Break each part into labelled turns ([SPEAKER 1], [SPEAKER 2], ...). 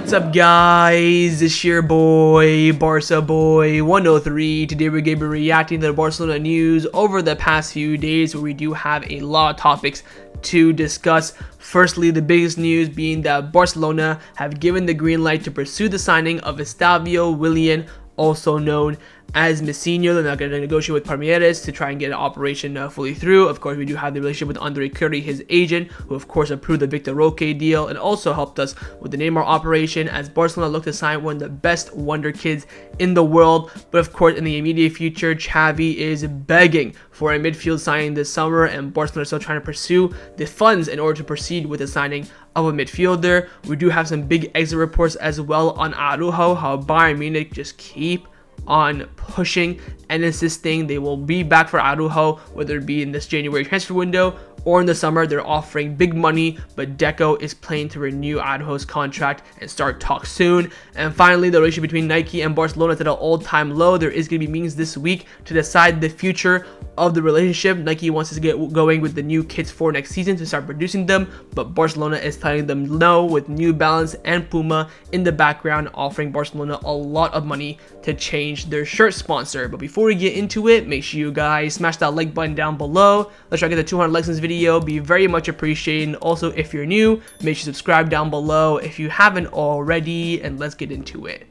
[SPEAKER 1] What's up, guys? It's your boy, Barca Boy 103. Today we're going to be reacting to the Barcelona news over the past few days, where we do have a lot of topics to discuss. Firstly, the biggest news being that Barcelona have given the green light to pursue the signing of Estevao Willian, also known as Messinho. They're not going to negotiate with Palmeiras to try and get an operation fully through. Of course, we do have the relationship with Andre Curry, his agent, who of course approved the Victor Roque deal and also helped us with the Neymar operation, as Barcelona look to sign one of the best wonder kids in the world. But of course, in the immediate future, Xavi is begging for a midfield signing this summer, and Barcelona are still trying to pursue the funds in order to proceed with the signing of a midfielder. We do have some big exit reports as well on Araujo, how Bayern Munich just keep on pushing and insisting they will be back for Araujo, whether it be in this January transfer window or in the summer. They're offering big money, but Deco is planning to renew Araujo's contract and start talks soon. And finally, the relationship between Nike and Barcelona is at an all-time low. There is going to be meetings this week to decide the future of the relationship. Nike wants us to get going with the new kits for next season to start producing them, but Barcelona is telling them no, with New Balance and Puma in the background offering Barcelona a lot of money to change their shirt sponsor. But before we get into it, make sure you guys smash that like button down below. Let's try to get to 200 likes in this video. Be very much appreciated. Also, if you're new, make sure you subscribe down below if you haven't already, and let's get into it.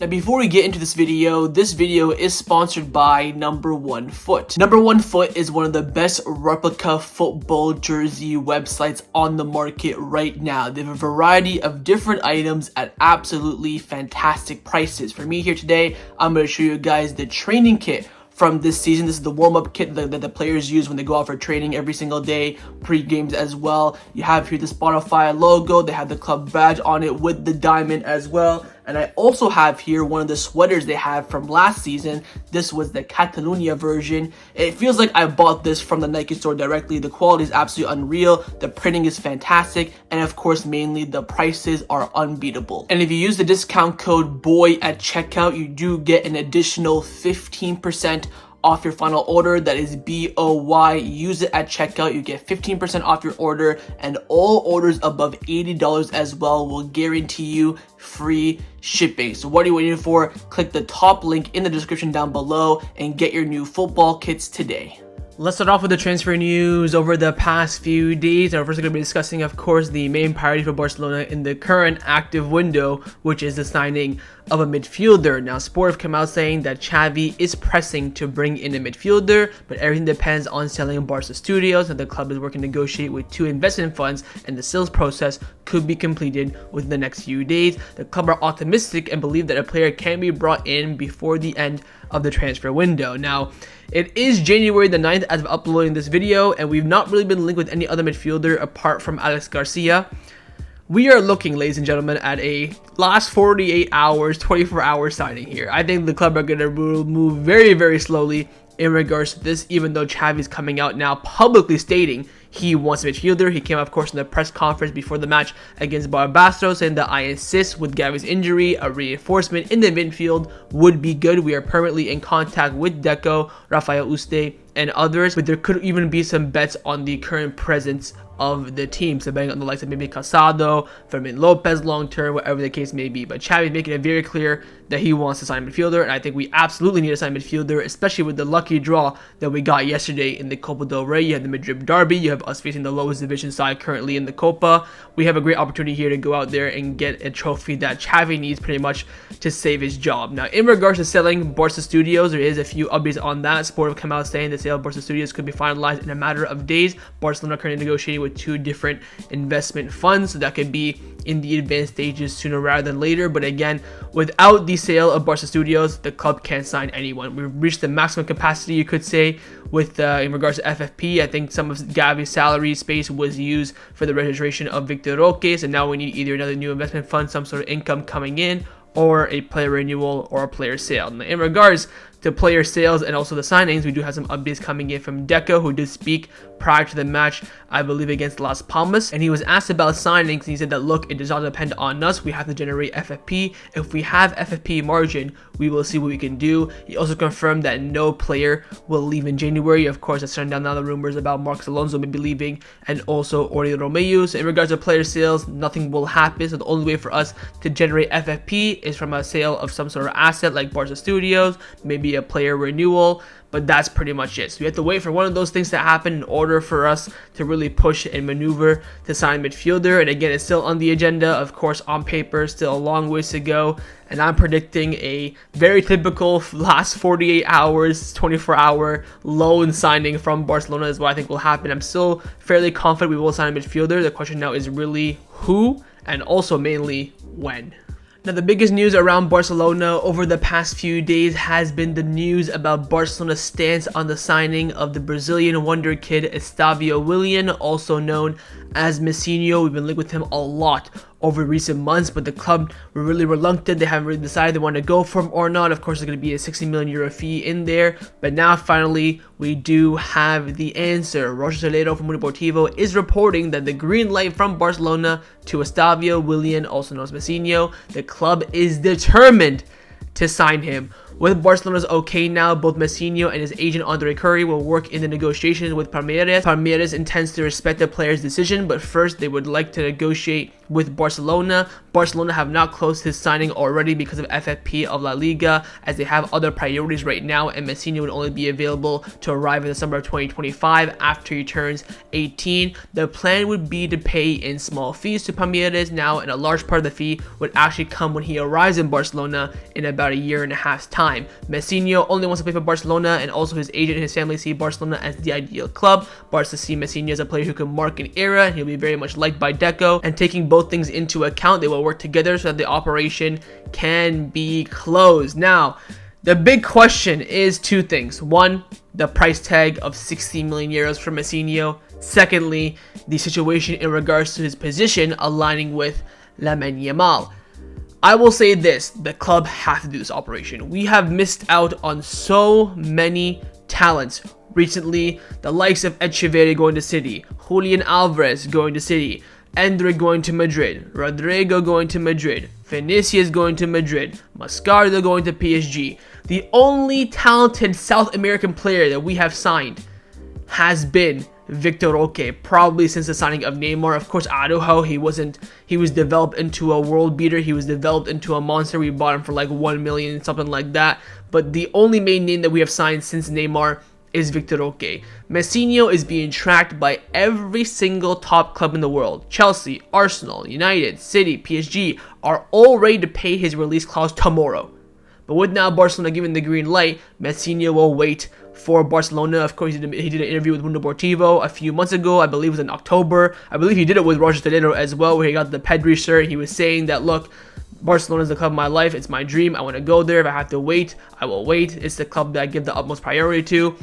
[SPEAKER 1] Now, before we get into this video is sponsored by Number One Foot. Number One Foot is one of the best replica football jersey websites on the market right now. They have a variety of different items at absolutely fantastic prices. For me here today, I'm going to show you guys the training kit from this season. This is the warm-up kit that the players use when they go out for training every single day, pre-games as well. You have here the Spotify logo. They have the club badge on it with the diamond as well. And I also have here one of the sweaters they have from last season. This was the Catalan version. It feels like I bought this from the Nike store directly. The quality is absolutely unreal. The printing is fantastic. And of course, mainly the prices are unbeatable. And if you use the discount code BOY at checkout, you do get an additional 15% off your final order. That is BOY. Use it at checkout. You get 15% off your order, and all orders above $80 as well will guarantee you free shipping. So what are you waiting for? Click the top link in the description down below and get your new football kits today. Let's start off with the transfer news over the past few days. And we're first going to be discussing, of course, the main priority for Barcelona in the current active window, which is the signing of a midfielder. Now, Sport have come out saying that Xavi is pressing to bring in a midfielder, but everything depends on selling Barca Studios, and the club is working to negotiate with two investment funds, and the sales process could be completed within the next few days. The club are optimistic and believe that a player can be brought in before the end of the transfer window. Now, it is January the 9th as of uploading this video, and we've not really been linked with any other midfielder apart from Aleix Garcia. We are looking, ladies and gentlemen, at a last 48 hours, 24-hour signing here. I think the club are going to move very, very slowly in regards to this, even though Xavi is coming out now publicly stating he wants a midfielder. He came out, of course, in the press conference before the match against Barcelona, saying that I insist with Gavi's injury, a reinforcement in the midfield would be good. We are permanently in contact with Deco, Rafael Uste, and others, but there could even be some bets on the current presence of the team, so betting on the likes of maybe Casado, Fermin Lopez long term, whatever the case may be. But Xavi is making it very clear that he wants to sign a midfielder, and I think we absolutely need to sign a midfielder, especially with the lucky draw that we got yesterday in the Copa del Rey. You have the Madrid derby, you have us facing the lowest division side currently in the Copa. We have a great opportunity here to go out there and get a trophy that Xavi needs pretty much to save his job. Now, in regards to selling Barca Studios, there is a few updates on that. Sport have come out saying the sale of Barca Studios could be finalized in a matter of days. Barcelona are currently negotiating with two different investment funds, so that could be in the advanced stages sooner rather than later. But again, without the sale of Barca Studios, the club can't sign anyone. We've reached the maximum capacity, you could say, with in regards to FFP. I think some of Gavi's salary space was used for the registration of Victor Roque, and now we need either another new investment fund, some sort of income coming in, or a player renewal or a player sale. Now, in regards to player sales and also the signings, we do have some updates coming in from Deco, who did speak prior to the match, I believe against Las Palmas, and he was asked about signings, and he said that, look, it does not depend on us, we have to generate FFP. If we have FFP margin, we will see what we can do. He also confirmed that no player will leave in January. Of course, that's turned down now the rumors about Marcos Alonso maybe leaving, and also Oriol Romeu. So in regards to player sales, nothing will happen. So the only way for us to generate FFP is from a sale of some sort of asset like Barca Studios, maybe a player renewal, but that's pretty much it. So we have to wait for one of those things to happen in order for us to really push and maneuver to sign midfielder. And again, it's still on the agenda. Of course, on paper, still a long ways to go. And I'm predicting a very typical last 48 hours, 24-hour loan signing from Barcelona is what I think will happen. I'm still fairly confident we will sign a midfielder. The question now is really who, and also mainly when. Now, the biggest news around Barcelona over the past few days has been the news about Barcelona's stance on the signing of the Brazilian wonder kid Estevao Willian, also known as Messinho. We've been linked with him a lot over recent months, but the club were really reluctant. They haven't really decided they want to go for him or not. Of course, there's going to be a 60 million euro fee in there, but now finally we do have the answer. Roger Toledo from Mundo Deportivo is reporting that the green light from Barcelona to Estevao Willian, also known as Messinho. The club is determined to sign him. With Barcelona's okay now, both Messinho and his agent Andre Curry will work in the negotiations with Palmeiras. Palmeiras intends to respect the player's decision, but first they would like to negotiate with Barcelona. Barcelona have not closed his signing already because of FFP of La Liga, as they have other priorities right now, and Messinho would only be available to arrive in the summer of 2025 after he turns 18. The plan would be to pay in small fees to Palmeiras now, and a large part of the fee would actually come when he arrives in Barcelona in about a year and a half's time. Messinho only wants to play for Barcelona, and also his agent and his family see Barcelona as the ideal club. Barca see Messinho as a player who can mark an era, and he'll be very much liked by Deco, and taking both things into account, they will work together so that the operation can be closed. Now, the big question is two things. One, the price tag of 60 million euros for Messinho. Secondly, the situation in regards to his position aligning with Lamine Yamal. I will say this, the club has to do this operation. We have missed out on so many talents recently, the likes of Xavi going to City, Julian Alvarez going to City, Endrick going to Madrid, Rodrigo going to Madrid, Vinicius going to Madrid, Mascardo going to PSG. The only talented South American player that we have signed has been Victor Roque, probably since the signing of Neymar. Of course, Araujo, he was developed into a world beater. He was developed into a monster. We bought him for like 1 million, something like that. But the only main name that we have signed since Neymar is Victor Roque. Messinho is being tracked by every single top club in the world. Chelsea, Arsenal, United, City, PSG are all ready to pay his release clause tomorrow. But with now Barcelona giving the green light, Messinho will wait for Barcelona. Of course, he did an interview with Mundo Deportivo a few months ago. I believe it was in October. I believe he did it with Roger Toledo as well, where he got the Pedri shirt. He was saying that, look, Barcelona is the club of my life. It's my dream. I want to go there. If I have to wait, I will wait. It's the club that I give the utmost priority to.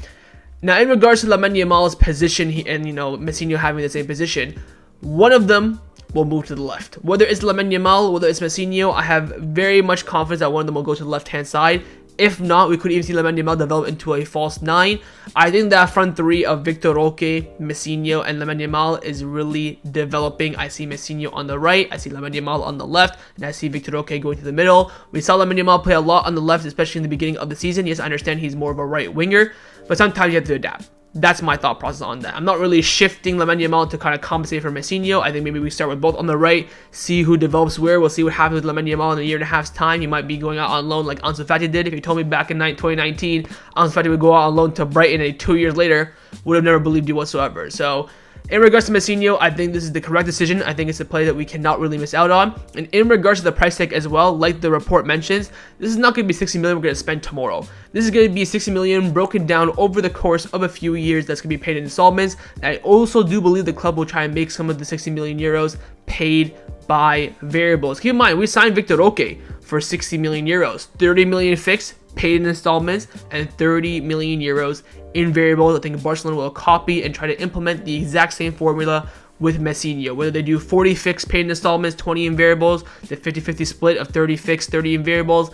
[SPEAKER 1] Now, in regards to Lamine Yamal's position, Messinho having the same position, one of them will move to the left. Whether it's Lamine Yamal, whether it's Messinho, I have very much confidence that one of them will go to the left-hand side. If not, we could even see Lamine Yamal develop into a false 9. I think that front three of Victor Roque, Messinho, and Lamine Yamal is really developing. I see Messinho on the right, I see Lamine Yamal on the left, and I see Victor Roque going to the middle. We saw Lamine Yamal play a lot on the left, especially in the beginning of the season. Yes, I understand he's more of a right winger, but sometimes you have to adapt. That's my thought process on that. I'm not really shifting Lamine Yamal to kind of compensate for Messinho. I think maybe we start with both on the right, see who develops where. We'll see what happens with Lamine Yamal in a year and a half's time. He might be going out on loan like Ansu Fati did. If you told me back in 2019, Ansu Fati would go out on loan to Brighton and 2 years later, would have never believed you whatsoever. So, in regards to Messinho, I think this is the correct decision. I think it's a play that we cannot really miss out on. And in regards to the price tag as well, like the report mentions, this is not going to be 60 million we're going to spend tomorrow. This is going to be 60 million broken down over the course of a few years that's going to be paid in installments. And I also do believe the club will try and make some of the 60 million euros paid by variables. Keep in mind, we signed Victor Roque for 60 million euros, 30 million fixed, paid in installments, and 30 million euros in variables. I think Barcelona will copy and try to implement the exact same formula with Messinho. Whether they do 40 fixed paid in installments, 20 in variables, the 50-50 split of 30 fixed, 30 in variables,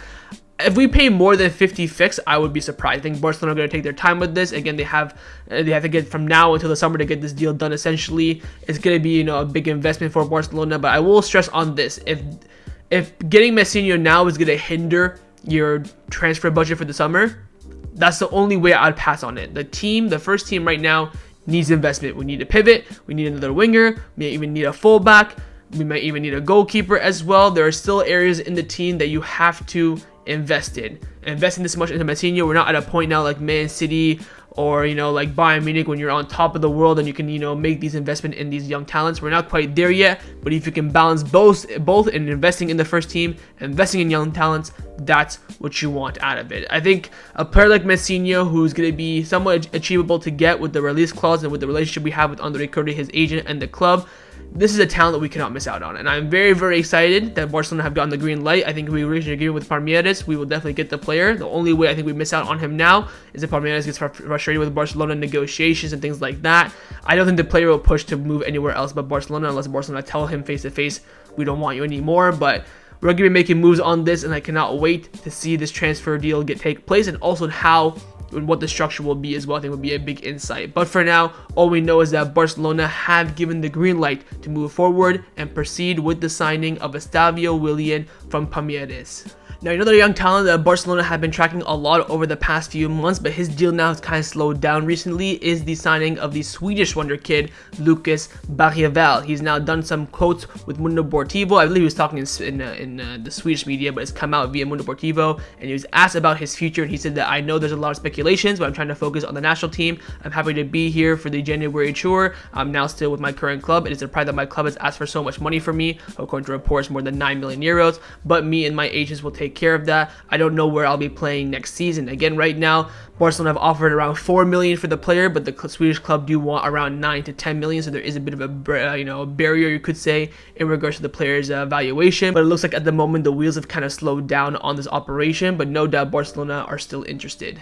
[SPEAKER 1] If we pay more than 50 fixed, I would be surprised. I think Barcelona are going to take their time with this. Again, they have to get from now until the summer to get this deal done. Essentially, it's going to be, you know, a big investment for Barcelona. But I will stress on this: if getting Messinho now is going to hinder your transfer budget for the summer, that's the only way I'd pass on it. The first team right now needs investment. We need a pivot. We need another winger. We even need a fullback. We might even need a goalkeeper as well. There are still areas in the team that you have to invest in. Investing this much into Messinho, we're not at a point now like Man City or, you know, like Bayern Munich when you're on top of the world and you can, you know, make these investment in these young talents. We're not quite there yet, but if you can balance both in investing in the first team, investing in young talents, that's what you want out of it. I think a player like Messinho, who's going to be somewhat achievable to get with the release clause and with the relationship we have with Andre Curry, his agent, and the club, this is a talent that we cannot miss out on. And I'm very, very excited that Barcelona have gotten the green light. I think we reached an agreement with Palmeiras. We will definitely get the player. The only way I think we miss out on him now is if Palmeiras gets frustrated with Barcelona negotiations and things like that. I don't think the player will push to move anywhere else but Barcelona unless Barcelona tell him face to face, we don't want you anymore. But we're going to be making moves on this, and I cannot wait to see this transfer deal take place, and also how and what the structure will be as well. I think would be a big insight. But for now, all we know is that Barcelona have given the green light to move forward and proceed with the signing of Estevao Willian from Palmeiras. Now, another young talent that Barcelona have been tracking a lot over the past few months, but his deal now has kind of slowed down recently, is the signing of the Swedish wonder kid, Lucas Bergvall. He's now done some quotes with Mundo Deportivo. I believe he was talking in the Swedish media, but it's come out via Mundo Deportivo, and he was asked about his future, and he said that I know there's a lot of speculations, but I'm trying to focus on the national team. I'm happy to be here for the January tour. I'm now still with my current club. It is a pride that my club has asked for so much money from me, according to reports, more than 9 million euros, but me and my agents will take care of that. I don't know where I'll be playing next season. Again, right now, Barcelona have offered around 4 million for the player, but the Swedish club do want around 9 to 10 million, so there is a bit of a barrier, you could say, in regards to the player's valuation. But it looks like at the moment the wheels have kind of slowed down on this operation, but no doubt Barcelona are still interested.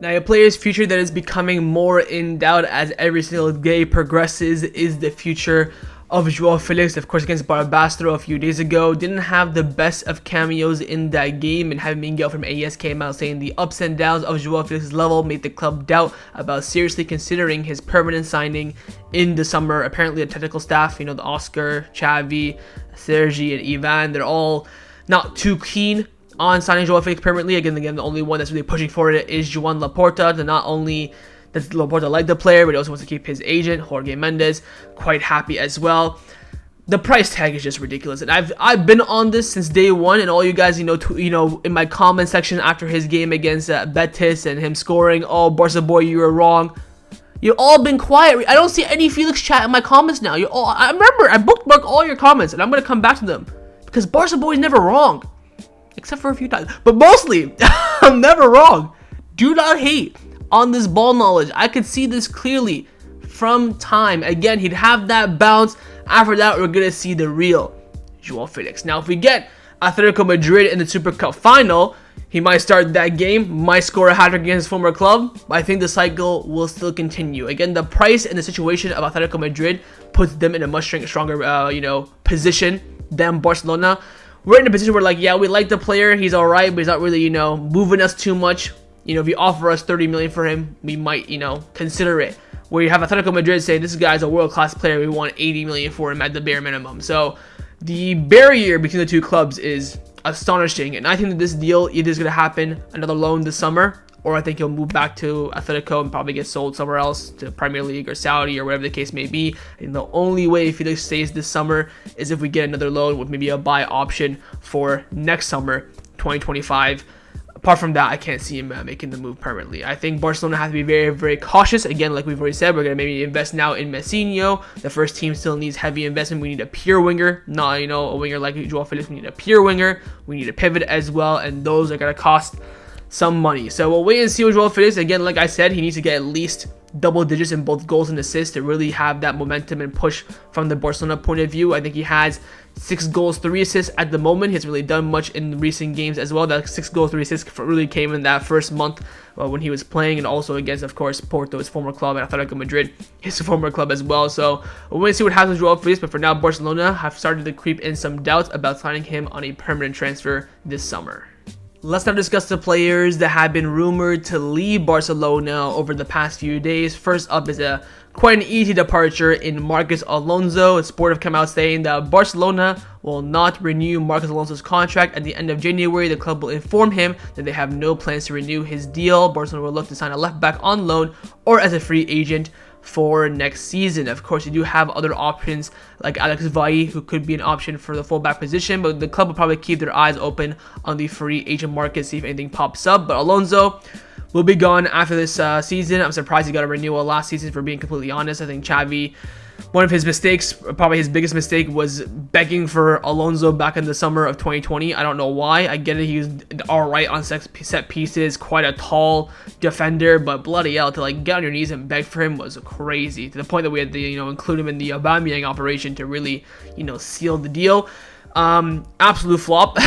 [SPEAKER 1] Now, a player's future that is becoming more in doubt as every single day progresses is the future of Joao Felix. Of course, against Barbastro a few days ago, didn't have the best of cameos in that game, and having Miguel from AES came out saying the ups and downs of Joao Felix's level made the club doubt about seriously considering his permanent signing in the summer. Apparently, the technical staff, you know, the Oscar, Xavi, Sergi, and Ivan, they're all not too keen on signing Joao Felix permanently. Again, the only one that's really pushing for it is Joan Laporta. To not only does Laporta like the player, but he also wants to keep his agent, Jorge Mendes, quite happy as well. The price tag is just ridiculous, and I've been on this since day one. And all you guys, you know, in my comment section after his game against Betis and him scoring, "Oh, Barca boy, you were wrong." You've all been quiet. I don't see any Felix chat in my comments now. I remember I bookmarked all your comments, and I'm gonna come back to them because Barca boy is never wrong, except for a few times, but mostly I'm never wrong. Do not hate on this ball knowledge. I could see this clearly from time. Again, he'd have that bounce. After that, we're gonna see the real Joao Felix. Now, if we get Atletico Madrid in the Super Cup final, he might start that game, might score a hat-trick against his former club, but I think the cycle will still continue. Again, the price and the situation of Atletico Madrid puts them in a much stronger, position than Barcelona. We're in a position where, like, yeah, we like the player, he's alright, but he's not really, moving us too much. If you offer us 30 million for him, we might, consider it. Where you have Atletico Madrid saying, this guy's a world-class player, we want 80 million for him at the bare minimum. So the barrier between the two clubs is astonishing, and I think that this deal either is going to happen another loan this summer, or I think he'll move back to Atletico and probably get sold somewhere else to Premier League or Saudi or whatever the case may be. And the only way Felix stays this summer is if we get another loan with maybe a buy option for next summer, 2025. Apart from that, I can't see him making the move permanently. I think Barcelona has to be very, very cautious. Again, like we've already said, we're going to maybe invest now in Messinho. The first team still needs heavy investment. We need a pure winger, not, a winger like Joao Felix. We need a pure winger. We need a pivot as well, and those are going to cost some money. So we'll wait and see with Joao Felix. Again, like I said, he needs to get at least double digits in both goals and assists to really have that momentum and push from the Barcelona point of view. I think he has 6 goals, 3 assists at the moment. He hasn't really done much in recent games as well. That 6 goals, 3 assists really came in that first month when he was playing, and also against, of course, Porto, his former club, and Atletico Madrid, his former club as well. So we'll wait and see what happens with Joao Felix, but for now, Barcelona have started to creep in some doubts about signing him on a permanent transfer this summer. Let's now discuss the players that have been rumored to leave Barcelona over the past few days. First up is quite an easy departure in Marcos Alonso. Sport have come out saying that Barcelona will not renew Marcos Alonso's contract at the end of January. The club will inform him that they have no plans to renew his deal. Barcelona will look to sign a left back on loan or as a free agent for next season. Of course, you do have other options like Aleix Garcia, who could be an option for the fullback position, but the club will probably keep their eyes open on the free agent market, see if anything pops up. But Alonso will be gone after this season. I'm surprised he got a renewal last season, for being completely honest. I think Xavi, one of his mistakes, probably his biggest mistake, was begging for Alonso back in the summer of 2020. I don't know why. I get it, he was alright on set pieces, quite a tall defender, but bloody hell, to like get on your knees and beg for him was crazy, to the point that we had to include him in the Aubameyang operation to really seal the deal. Absolute flop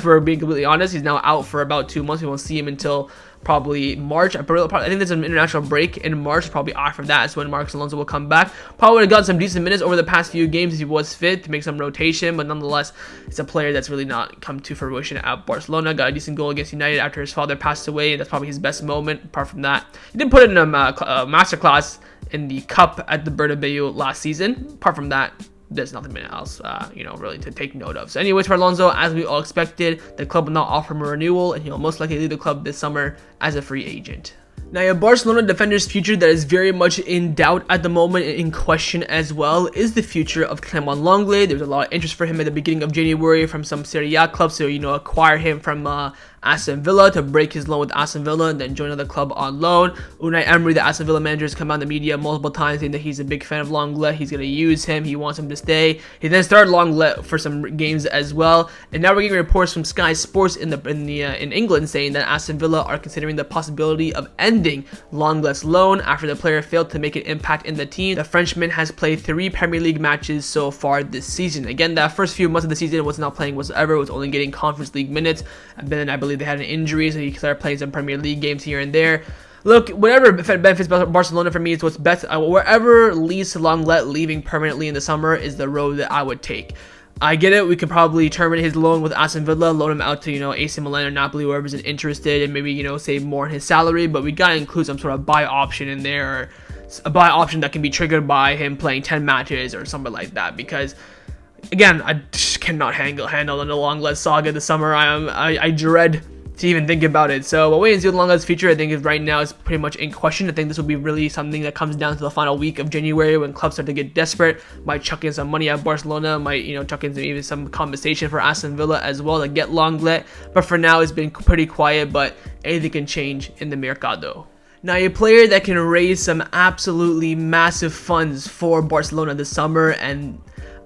[SPEAKER 1] for being completely honest. He's now out for about 2 months. We won't see him until probably March. I think there's an international break in March. Probably after that is when Marcos Alonso will come back. Probably would have gotten some decent minutes over the past few games if he was fit to make some rotation, but nonetheless, it's a player that's really not come to fruition at Barcelona. Got a decent goal against United after his father passed away, and that's probably his best moment. Apart from that, he did put in a masterclass in the Cup at the Bernabeu last season. Apart from that, there's nothing else, really to take note of. So anyways, for Alonso, as we all expected, the club will not offer him a renewal, and he'll most likely leave the club this summer as a free agent. Now, a Barcelona defender's future that is very much in doubt at the moment and in question as well is the future of Clement Lenglet. There's a lot of interest for him at the beginning of January from some Serie A clubs to, acquire him from Aston Villa to break his loan with Aston Villa and then join another club on loan. Unai Emery, the Aston Villa manager, has come out in the media multiple times saying that he's a big fan of Lenglet. He's going to use him. He wants him to stay. He then started Lenglet for some games as well. And now we're getting reports from Sky Sports in England saying that Aston Villa are considering the possibility of ending Lenglet's loan after the player failed to make an impact in the team. The Frenchman has played 3 Premier League matches so far this season. Again, the first few months of the season was not playing whatsoever, was only getting Conference League minutes, and then I believe they had an injury, so he started playing some Premier League games here and there. Look, whatever benefits Barcelona for me is what's best. Wherever leads to Lenglet leaving permanently in the summer is the road that I would take. I get it, we could probably terminate his loan with Aston Villa, loan him out to, AC Milan or Napoli, whoever's interested, and maybe, save more in his salary, but we gotta include some sort of buy option in there, or a buy option that can be triggered by him playing 10 matches or something like that, because again, I just cannot handle the Lenglet saga this summer. I dread to even think about it. So we'll wait and see what Lenglet's future, I think, is right now is pretty much in question. I think this will be really something that comes down to the final week of January when clubs start to get desperate, might chuck in some money at Barcelona, might chuck in even some compensation for Aston Villa as well to get Lenglet. But for now, it's been pretty quiet, but anything can change in the mercado. Now, a player that can raise some absolutely massive funds for Barcelona this summer, and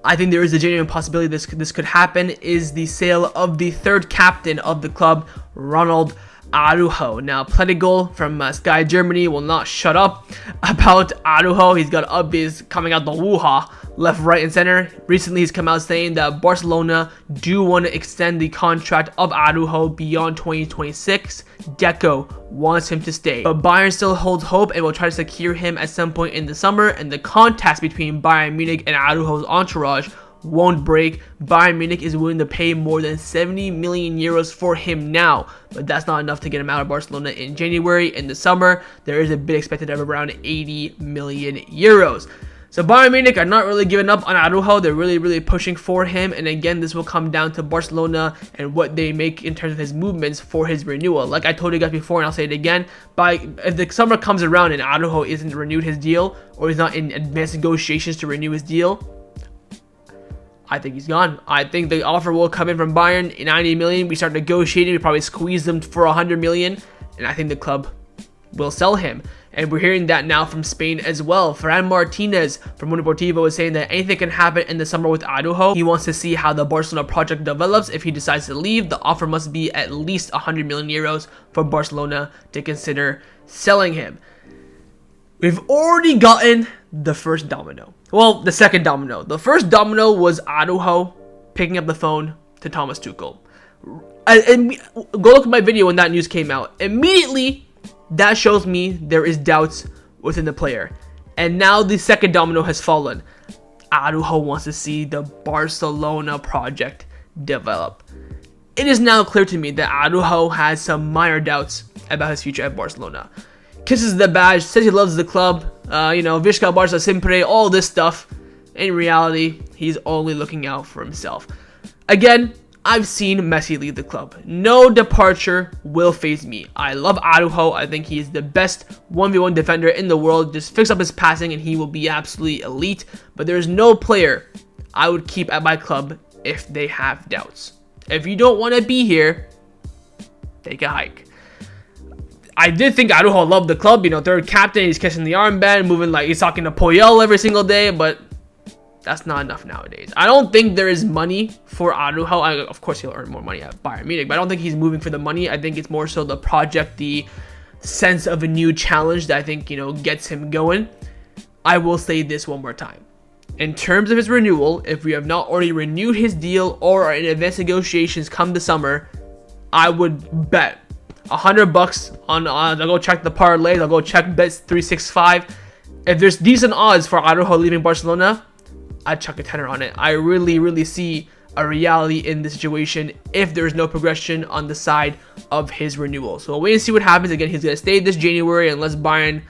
[SPEAKER 1] I think there is a genuine possibility this could happen, is the sale of the third captain of the club, Ronald Araujo. Now, plenty goal from Sky Germany will not shut up about Araujo. He's got updates coming out the woo-ha left, right, and center. Recently, he's come out saying that Barcelona do want to extend the contract of Araujo beyond 2026. Deco wants him to stay, but Bayern still holds hope and will try to secure him at some point in the summer, and the contacts between Bayern Munich and Araujo's entourage won't break. Bayern Munich is willing to pay more than 70 million euros for him now, but that's not enough to get him out of Barcelona in January. In the summer, there is a bid expected of around 80 million euros. So Bayern Munich are not really giving up on Araujo. They're really pushing for him. And again, this will come down to Barcelona and what they make in terms of his movements for his renewal. Like I told you guys before, and I'll say it again, if the summer comes around and Araujo isn't renewed his deal, or he's not in advanced negotiations to renew his deal, I think he's gone. I think the offer will come in from Bayern, 90 million. We start negotiating. We probably squeeze them for 100 million. And I think the club will sell him. And we're hearing that now from Spain as well. Ferran Martinez from Mundo Deportivo is saying that anything can happen in the summer with Araujo. He wants to see how the Barcelona project develops. If he decides to leave, the offer must be at least 100 million euros for Barcelona to consider selling him. We've already gotten the first domino. Well, the second domino. The first domino was Araujo picking up the phone to Thomas Tuchel. And go look at my video when that news came out. Immediately, that shows me there is doubts within the player. And now the second domino has fallen. Araujo wants to see the Barcelona project develop. it is now clear to me that Araujo has some minor doubts about his future at Barcelona. Kisses the badge, says he loves the club, Visca Barça Siempre, all this stuff. In reality, he's only looking out for himself. Again, I've seen Messi leave the club. No departure will faze me. I love Araujo. I think he is the best 1v1 defender in the world. Just fix up his passing and he will be absolutely elite. But there's no player I would keep at my club if they have doubts. If you don't want to be here, take a hike. I did think Araujo loved the club. Third captain, he's kissing the armband, moving like he's talking to Poyel every single day, but that's not enough nowadays. I don't think there is money for Araujo. Of course, he'll earn more money at Bayern Munich, but I don't think he's moving for the money. I think it's more so the project, the sense of a new challenge that I think, gets him going. I will say this one more time. In terms of his renewal, if we have not already renewed his deal or are in advanced negotiations come the summer, I would bet $100 on, I'll go check the parlays, I'll go check Bet365. If there's decent odds for Araujo leaving Barcelona, I'd chuck a tenner on it. I really see a reality in this situation if there's no progression on the side of his renewal. So we'll wait and see what happens. Again, he's gonna stay this January unless Bayern,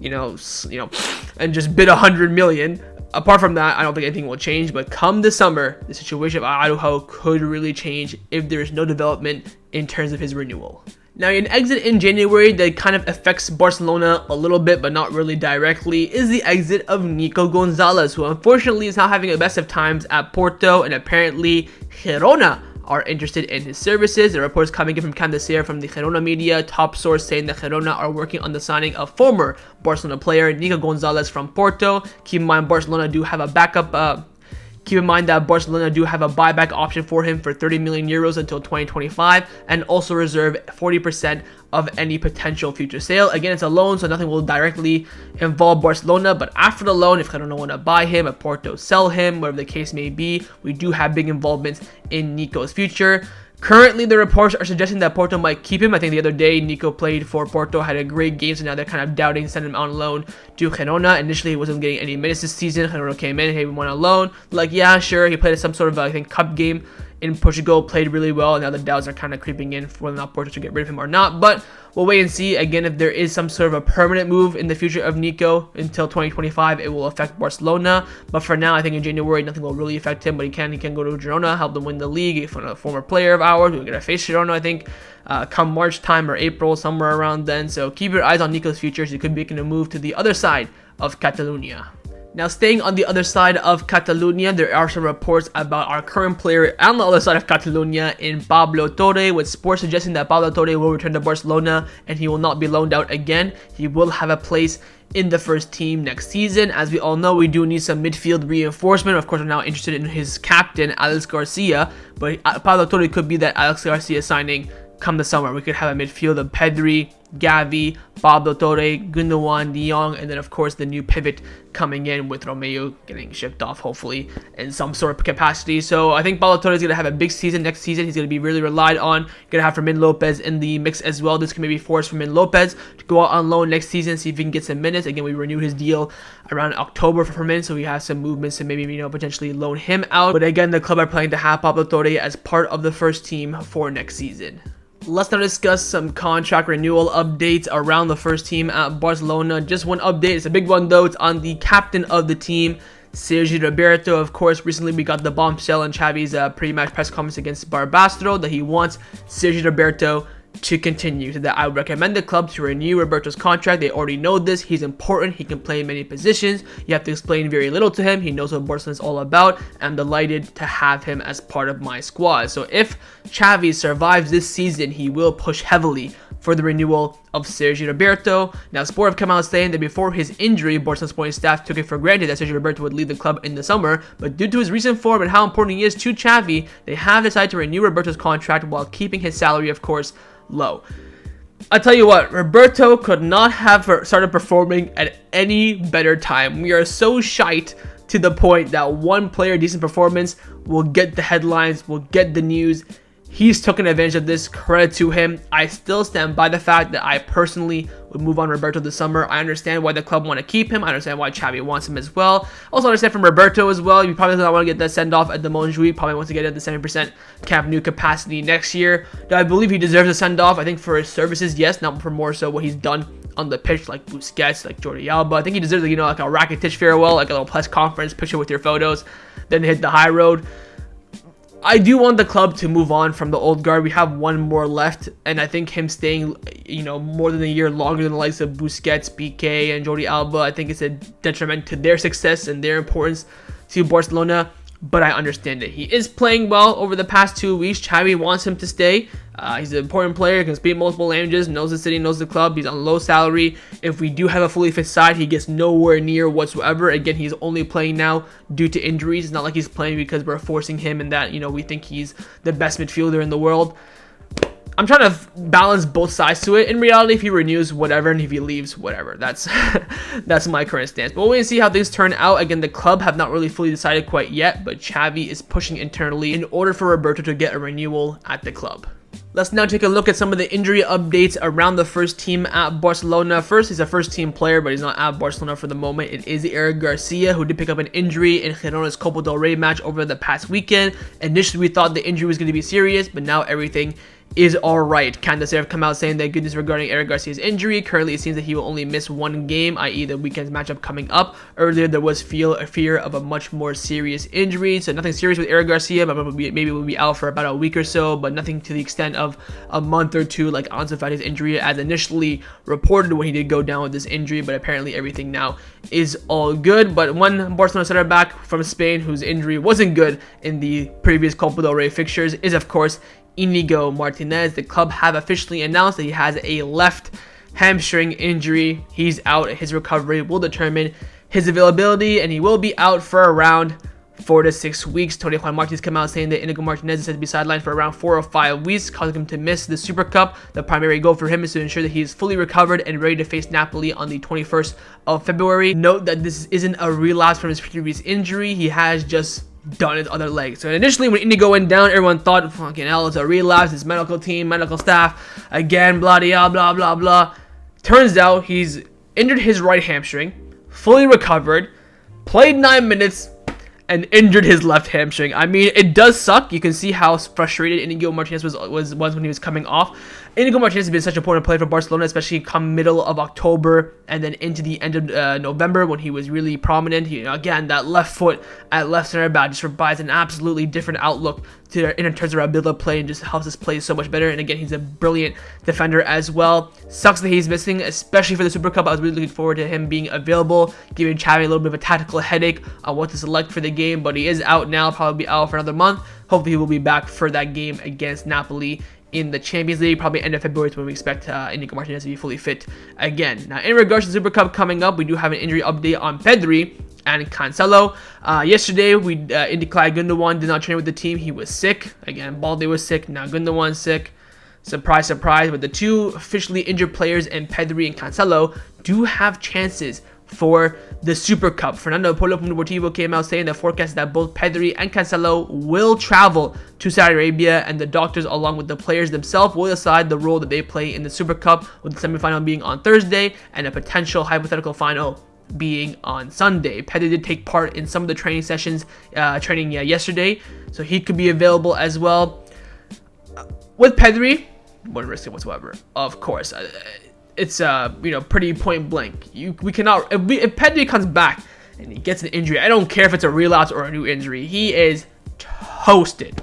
[SPEAKER 1] and just bid 100 million. Apart from that, I don't think anything will change. But come the summer, the situation of Araujo could really change if there is no development in terms of his renewal. Now, an exit in January that kind of affects Barcelona a little bit, but not really directly, is the exit of Nico Gonzalez, who unfortunately is now having the best of times at Porto, and apparently Girona are interested in his services. The reports coming in from Candacera from the Girona media, top source saying that Girona are working on the signing of former Barcelona player Nico Gonzalez from Porto. Keep in mind, Barcelona do have a backup. Keep in mind that Barcelona do have a buyback option for him for 30 million euros until 2025 and also reserve 40% of any potential future sale. Again, it's a loan, so nothing will directly involve Barcelona, but after the loan, if Girona want to buy him, if Porto sell him, whatever the case may be, we do have big involvement in Nico's future. Currently, the reports are suggesting that Porto might keep him. I think the other day, Nico played for Porto, had a great game, so now they're kind of doubting sending him on loan to Girona. Initially, he wasn't getting any minutes this season. Girona came in, hey, we want a loan. Like, yeah, sure, he played some sort of, I think, cup game in Portugal, played really well, and now the doubts are kind of creeping in for whether or not Porto should get rid of him or not. But we'll wait and see. Again, if there is some sort of a permanent move in the future of Nico until 2025, it will affect Barcelona. But for now, I think in January, nothing will really affect him. But he can go to Girona, help them win the league. If a former player of ours, we're going to face Girona, I think, come March time or April, somewhere around then. So keep your eyes on Nico's future. He could be making a move to the other side of Catalonia. Now, staying on the other side of Catalonia, there are some reports about our current player on the other side of Catalonia in Pablo Torre, with sports suggesting that Pablo Torre will return to Barcelona and he will not be loaned out again. He will have a place in the first team next season. As we all know, we do need some midfield reinforcement. Of course, we're now interested in his captain, Aleix Garcia, but Pablo Torre could be that Aleix Garcia signing come the summer. We could have a midfield of Pedri, Xavi, Pablo Torre, Gundogan, De Jong, and then of course the new pivot coming in with Romeo getting shipped off hopefully in some sort of capacity. So I think Pablo Torre is going to have a big season next season. He's going to be really relied on. Going to have Fermin Lopez in the mix as well. This can maybe force Fermin Lopez to go out on loan next season, see if he can get some minutes. Again, we renewed his deal around October for Fermin, so we have some movements to maybe potentially loan him out. But again, the club are planning to have Pablo Torre as part of the first team for next season. Let's now discuss some contract renewal updates around the first team at Barcelona. Just one update, it's a big one though, it's on the captain of the team, Sergi Roberto. Of course, recently we got the bombshell in Xavi's pre-match press conference against Barbastro that he wants Sergi Roberto to continue. So that I would recommend the club to renew Roberto's contract. They already know this. He's important. He can play in many positions. You have to explain very little to him. He knows what Barcelona is all about. I'm delighted to have him as part of my squad. So if Xavi survives this season, he will push heavily for the renewal of Sergi Roberto. Now, Sport have come out saying that before his injury, Barcelona's sporting staff took it for granted that Sergi Roberto would leave the club in the summer, but due to his recent form and how important he is to Xavi, they have decided to renew Roberto's contract while keeping his salary, of course, low. I tell you what, Roberto could not have started performing at any better time. We are so shite to the point that one player decent performance will get the headlines, will get the news. He's taken advantage of this. Credit to him. I still stand by the fact that I personally would move on Roberto this summer. I understand why the club want to keep him. I understand why Xavi wants him as well. Also understand from Roberto as well. You probably don't want to get that send off at the Montjuic. Probably wants to get it at the 70% Camp Nou capacity next year. Do I believe he deserves a send off? I think for his services, yes. Not for more so what he's done on the pitch, like Busquets, like Jordi Alba. I think he deserves, like a Rakitic farewell, like a little press conference picture with your photos, then hit the high road. I do want the club to move on from the old guard. We have one more left, and I think him staying, more than a year longer than the likes of Busquets, BK, and Jordi Alba, I think it's a detriment to their success and their importance to Barcelona. But I understand that he is playing well over the past 2 weeks. Xavi wants him to stay. He's an important player, can speak multiple languages, knows the city, knows the club. He's on low salary. If we do have a fully fit side, he gets nowhere near whatsoever. Again, he's only playing now due to injuries. It's not like he's playing because we're forcing him and that, we think he's the best midfielder in the world. I'm trying to balance both sides to it. In reality, if he renews, whatever, and if he leaves, whatever. That's that's my current stance. But we'll wait and see how things turn out. Again, the club have not really fully decided quite yet, but Xavi is pushing internally in order for Roberto to get a renewal at the club. Let's now take a look at some of the injury updates around the first team at Barcelona. First, he's a first team player, but he's not at Barcelona for the moment. It is Aleix Garcia, who did pick up an injury in Girona's Copa del Rey match over the past weekend. Initially, we thought the injury was going to be serious, but now everything is alright. Candace have come out saying that good news regarding Aleix Garcia's injury. Currently, it seems that he will only miss one game, i.e. the weekend's matchup coming up. Earlier, there was a fear of a much more serious injury, so nothing serious with Aleix Garcia, but maybe will be out for about a week or so, but nothing to the extent of a month or two like Ansu Fati's injury, as initially reported when he did go down with this injury, but apparently everything now is all good. But one Barcelona center back from Spain whose injury wasn't good in the previous Copa del Rey fixtures is, of course, Inigo Martinez. The club have officially announced that he has a left hamstring injury. He's out. His recovery will determine his availability, and he will be out for around 4 to 6 weeks. Tony Juan Martínez came out saying that Inigo Martinez is said to be sidelined for around 4 or 5 weeks, causing him to miss the Super Cup. The primary goal for him is to ensure that he is fully recovered and ready to face Napoli on the 21st of February. Note that this isn't a relapse from his previous injury. He has just done his other leg. So initially when Inigo went down, everyone thought, fucking hell, it's a relapse, his medical team, medical staff, again, blah, blah, blah, blah, blah. Turns out he's injured his right hamstring, fully recovered, played 9 minutes, and injured his left hamstring. I mean, it does suck. You can see how frustrated Inigo Martinez was when he was coming off. Inigo Martinez has been such an important player for Barcelona, especially come middle of October and then into the end of November when he was really prominent. Again, that left foot at left center back just provides an absolutely different outlook in terms of our ability to play and just helps us play so much better. And again, he's a brilliant defender as well. Sucks that he's missing, especially for the Super Cup. I was really looking forward to him being available, giving Xavi a little bit of a tactical headache on what to select for the game, but he is out now, probably be out for another month. Hopefully he will be back for that game against Napoli in the Champions League, probably end of February is when we expect Inigo Martinez to be fully fit again. Now, in regards to the Super Cup coming up, we do have an injury update on Pedri and Cancelo. Yesterday, Ilkay Gundogan did not train with the team. He was sick. Again, Balde was sick. Now Gundogan's sick. Surprise, surprise. But the two officially injured players in Pedri and Cancelo do have chances for the Super Cup. Fernando Polo from Deportivo came out saying that forecast that both Pedri and Cancelo will travel to Saudi Arabia, and the doctors along with the players themselves will decide the role that they play in the Super Cup, with the semifinal being on Thursday and a potential hypothetical final being on Sunday. Pedri did take part in some of the training sessions, yesterday, so he could be available as well. With Pedri, wouldn't risk it whatsoever, of course. It's pretty point blank. We cannot, if Pedri comes back and he gets an injury, I don't care if it's a relapse or a new injury, he is toasted.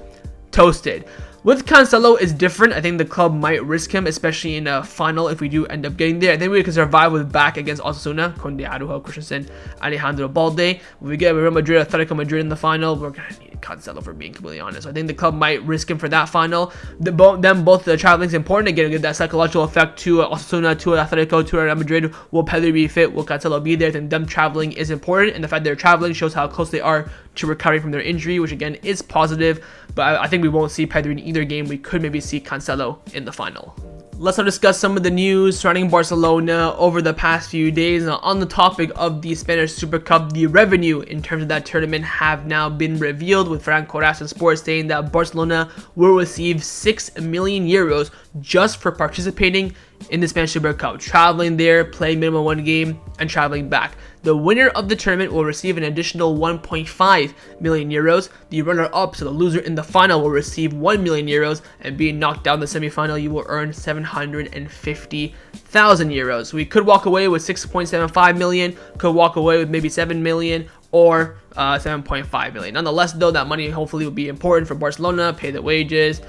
[SPEAKER 1] With Cancelo is different. I think the club might risk him, especially in a final if we do end up getting there. I think we can survive with back against Osasuna, Conde, Araujo, Christensen, Alejandro Balde. When we get Real Madrid, Atletico Madrid in the final, we're going to need Cancelo, for being completely honest. I think the club might risk him for that final. Both the traveling is important. Again, get that psychological effect to Osasuna, to Atletico, to Real Madrid. Will Pedri be fit? Will Cancelo be there? Then them traveling is important, and the fact they're traveling shows how close they are to recovering from their injury, which again is positive. But I think we won't see Pedri in either game. We could maybe see Cancelo in the final. Let's now discuss some of the news surrounding Barcelona over the past few days. Now, on the topic of the Spanish Super Cup, the revenue in terms of that tournament have now been revealed, with Franco Sports saying that Barcelona will receive 6 million euros just for participating in the Spanish Super Cup, traveling there, playing minimum one game, and traveling back. The winner of the tournament will receive an additional 1.5 million euros. The runner-up, so the loser in the final, will receive 1 million euros, and being knocked down in the semi-final, you will earn 750,000 euros. We could walk away with 6.75 million, could walk away with maybe 7 million, or 7.5 million. Nonetheless, though, that money hopefully will be important for Barcelona, pay the wages,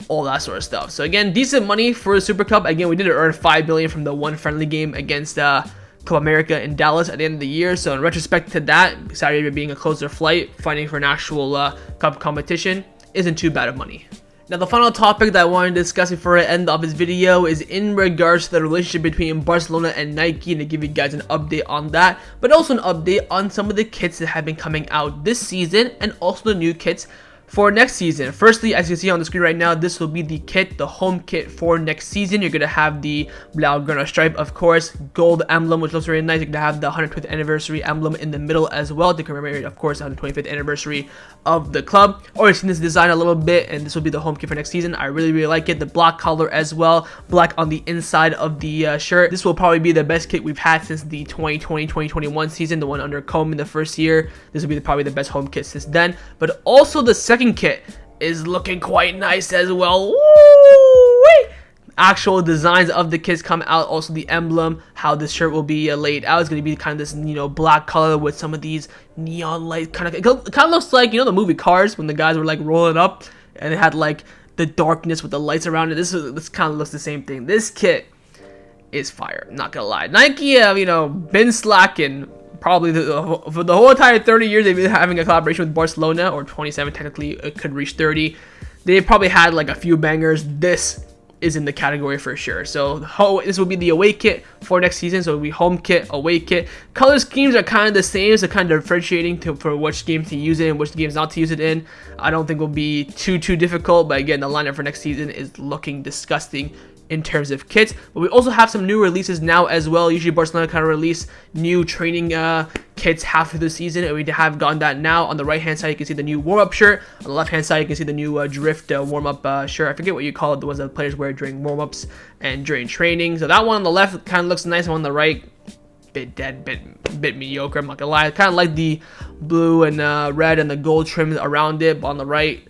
[SPEAKER 1] all that sort of stuff. So again, decent money for the Super Cup. Again, we did earn 5 million from the one friendly game against Club America in Dallas at the end of the year. So in retrospect to that, Saudi Arabia being a closer flight, fighting for an actual cup competition, isn't too bad of money. Now, the final topic that I wanted to discuss before I end off this video is in regards to the relationship between Barcelona and Nike, and to give you guys an update on that, but also an update on some of the kits that have been coming out this season, and also the new kits for next season. Firstly, as you can see on the screen right now, this will be the kit, the home kit for next season. You're going to have the Blaugrana stripe, of course, gold emblem, which looks very nice. You're going to have the 125th anniversary emblem in the middle as well to commemorate, of course, the 125th anniversary of the club. Already seen this design a little bit, and this will be the home kit for next season. I really like it. The black color as well, black on the inside of the shirt. This will probably be the best kit we've had since the 2020-2021 season, the one under Koeman the first year. This will be probably the best home kit since then. But also the second kit is looking quite nice as well. Woo-wee! Actual designs of the kits come out, also the emblem, how this shirt will be laid out. It's going to be kind of this, black color with some of these neon lights. Kind of looks like, the movie Cars, when the guys were like rolling up and it had like the darkness with the lights around it. This kind of looks the same thing. This kit is fire, not gonna lie. Nike have, been slacking. Probably for the whole entire 30 years they've been having a collaboration with Barcelona, or 27 technically, it could reach 30. They probably had like a few bangers. This is in the category for sure. So this will be the away kit for next season. So it'll be home kit, away kit. Color schemes are kind of the same, so kind of differentiating for which games to use it and which games not to use it in. I don't think will be too difficult, but again, the lineup for next season is looking disgusting in terms of kits. But we also have some new releases now as well. Usually Barcelona kind of release new training kits half of the season, and we have gotten that now. On the right hand side you can see the new warm-up shirt. On the left hand side you can see the new drift warm-up shirt. I forget what you call it, the ones that players wear during warm-ups and during training. So that one on the left kind of looks nice, and on the right, bit dead, bit mediocre, I'm not gonna lie. Kind of like the blue and red and the gold trim around it, but on the right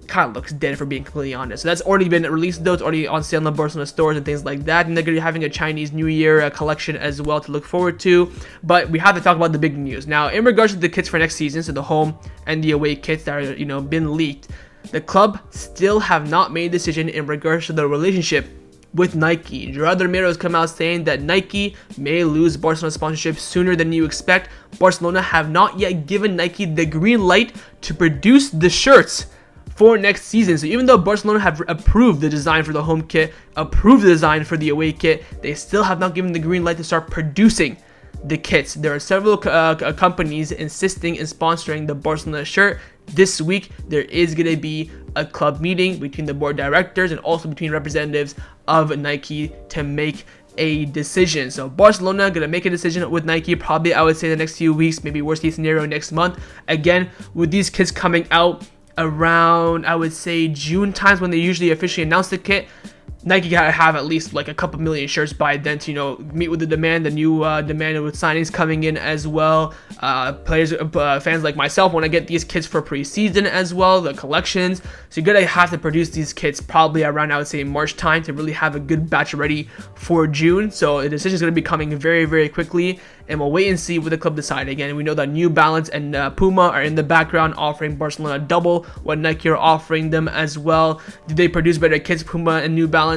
[SPEAKER 1] kind of looks dead, for being completely honest. So that's already been released though. It's already on sale in the Barcelona stores and things like that, and they're going to be having a Chinese New Year collection as well to look forward to. But we have to talk about the big news now in regards to the kits for next season. So the home and the away kits that are been leaked, the club still have not made a decision in regards to the relationship with Nike. Gerardo Romero has come out saying that Nike may lose Barcelona sponsorship sooner than you expect. Barcelona have not yet given Nike the green light to produce the shirts for next season. So even though Barcelona have approved the design for the home kit, approved the design for the away kit, they still have not given the green light to start producing the kits. There are several companies insisting in sponsoring the Barcelona shirt. This week there is going to be a club meeting between the board directors and also between representatives of Nike to make a decision. So Barcelona gonna make a decision with Nike, probably I would say the next few weeks, maybe worst case scenario next month. Again, with these kits coming out around, I would say, June times, when they usually officially announce the kit, Nike gotta have at least like a couple million shirts by then to meet with the demand, the new demand with signings coming in as well. Players, fans like myself want to get these kits for preseason as well, the collections. So you're gonna have to produce these kits probably around, I would say, March time to really have a good batch ready for June. So the decision is gonna be coming very quickly, and we'll wait and see what the club decide. Again, we know that New Balance and Puma are in the background offering Barcelona double what Nike are offering them as well. Did they produce better kits, Puma and New Balance?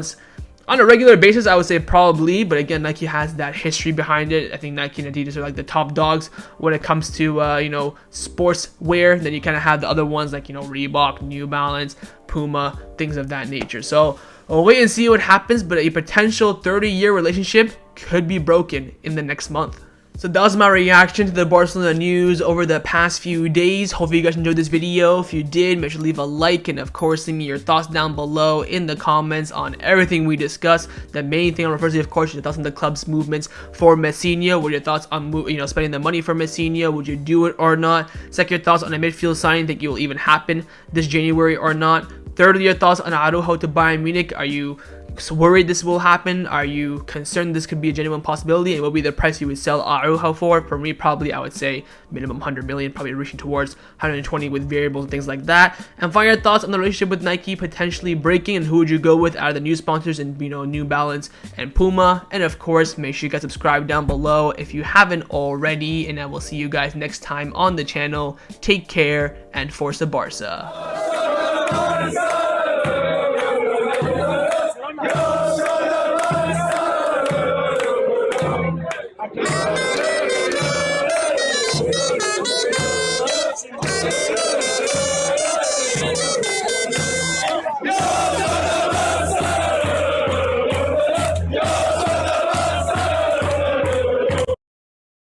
[SPEAKER 1] On a regular basis, I would say probably, but again, Nike has that history behind it. I think Nike and Adidas are like the top dogs when it comes to sports wear. Then you kind of have the other ones like Reebok, New Balance, Puma, things of that nature. So we'll wait and see what happens, but a potential 30-year relationship could be broken in the next month. So that was my reaction to the Barcelona news over the past few days. Hopefully you guys enjoyed this video. If you did, make sure to leave a like, and of course leave me your thoughts down below in the comments on everything we discussed. The main thing I refer to, of course, is your thoughts on the club's movements for Messinho. What are your thoughts on spending the money for Messinho? Would you do it or not? Second, your thoughts on a midfield signing. Think it will even happen this January or not? Thirdly, your thoughts on Araujo to Bayern Munich. Are you worried this will happen? Are you concerned this could be a genuine possibility? And what would be the price you would sell Araujo for? For me, probably I would say minimum 100 million, probably reaching towards 120 with variables and things like that. And finally, your thoughts on the relationship with Nike potentially breaking, and who would you go with out of the new sponsors and New Balance and Puma. And of course, make sure you guys subscribe down below if you haven't already, and I will see you guys next time on the channel. Take care and Forza Barca.